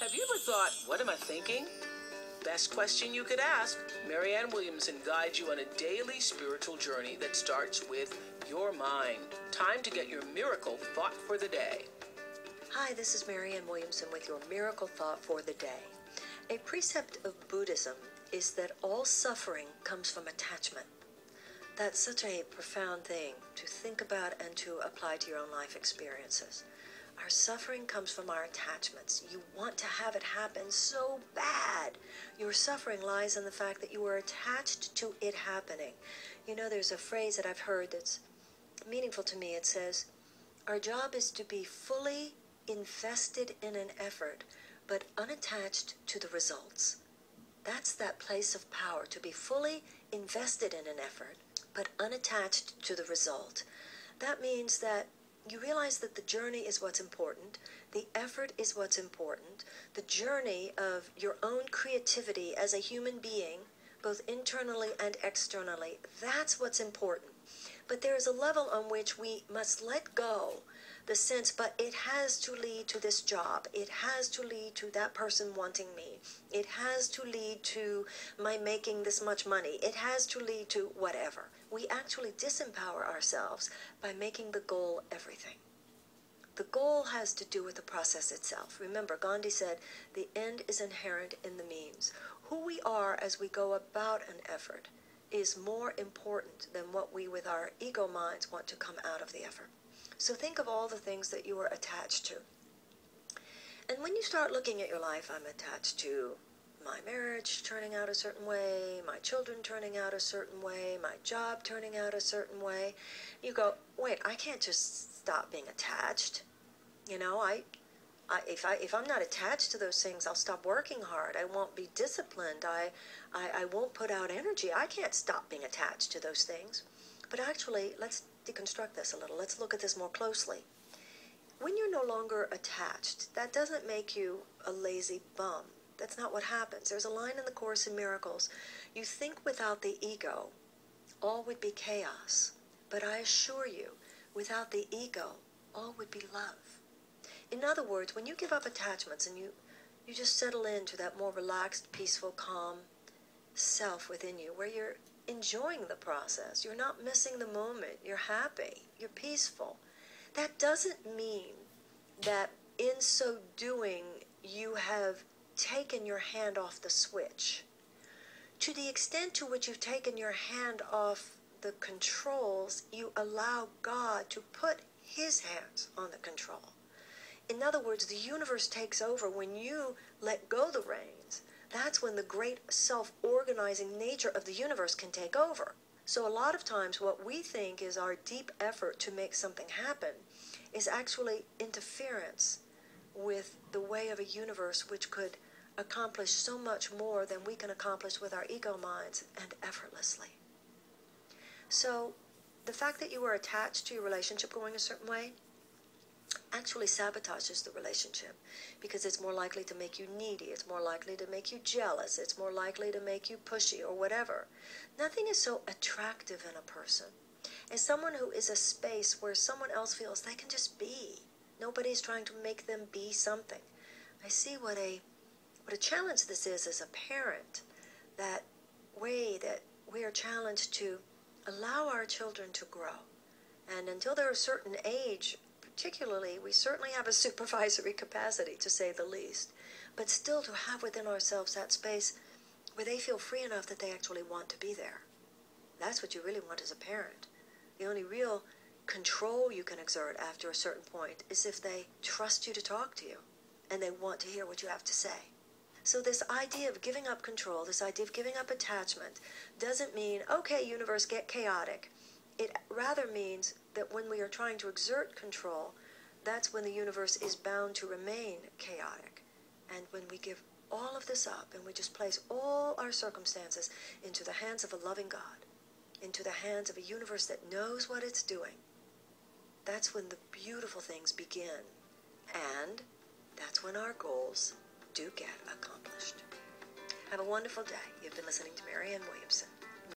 Have you ever thought, what am I thinking? Best question you could ask. Marianne Williamson guides you on a daily spiritual journey that starts with your mind. Time to get your miracle thought for the day. Hi, this is Marianne Williamson with your miracle thought for the day. A precept of Buddhism is that all suffering comes from attachment. That's such a profound thing to think about and to apply to your own life experiences. Our suffering comes from our attachments. You want to have it happen so bad. Your suffering lies in the fact that you are attached to it happening. You know, there's a phrase that I've heard that's meaningful to me. It says, our job is to be fully invested in an effort, but unattached to the results. That's that place of power, to be fully invested in an effort, but unattached to the result. That means that you realize that the journey is what's important, the effort is what's important, the journey of your own creativity as a human being, both internally and externally, that's what's important. But there is a level on which we must let go the sense, but it has to lead to this job, it has to lead to that person wanting me, it has to lead to my making this much money, it has to lead to whatever. We actually disempower ourselves by making the goal everything. The goal has to do with the process itself. Remember, Gandhi said, the end is inherent in the means. Who we are as we go about an effort is more important than what we with our ego minds want to come out of the effort. So think of all the things that you are attached to. And when you start looking at your life, I'm attached to my marriage turning out a certain way, my children turning out a certain way, my job turning out a certain way. You go, wait, I can't just stop being attached. You know, if I'm not attached to those things, I'll stop working hard. I won't be disciplined. I won't put out energy. I can't stop being attached to those things. But actually, let's deconstruct this a little. Let's look at this more closely. When you're no longer attached, that doesn't make you a lazy bum. That's not what happens. There's a line in the Course in Miracles. You think without the ego, all would be chaos. But I assure you, without the ego, all would be love. In other words, when you give up attachments and you just settle into that more relaxed, peaceful, calm self within you, where you're enjoying the process, you're not missing the moment, you're happy, you're peaceful. That doesn't mean that in so doing you have taken your hand off the switch. To the extent to which you've taken your hand off the controls, you allow God to put His hands on the control. In other words, the universe takes over when you let go the reins. That's when the great self-organizing nature of the universe can take over. So a lot of times what we think is our deep effort to make something happen is actually interference with the way of a universe which could accomplish so much more than we can accomplish with our ego minds and effortlessly. So the fact that you are attached to your relationship going a certain way actually sabotages the relationship, because it's more likely to make you needy, it's more likely to make you jealous, it's more likely to make you pushy or whatever. Nothing is so attractive in a person as someone who is a space where someone else feels they can just be. Nobody's trying to make them be something. I see what a challenge this is as a parent, that way that we are challenged to allow our children to grow. And until they're a certain age, particularly, we certainly have a supervisory capacity, to say the least, but still to have within ourselves that space where they feel free enough that they actually want to be there. That's what you really want as a parent. The only real control you can exert after a certain point is if they trust you to talk to you and they want to hear what you have to say. So this idea of giving up control, this idea of giving up attachment, doesn't mean, okay, universe, get chaotic. It rather means that when we are trying to exert control, that's when the universe is bound to remain chaotic. And when we give all of this up and we just place all our circumstances into the hands of a loving God, into the hands of a universe that knows what it's doing, that's when the beautiful things begin. And that's when our goals do get accomplished. Have a wonderful day. You've been listening to Marianne Williamson.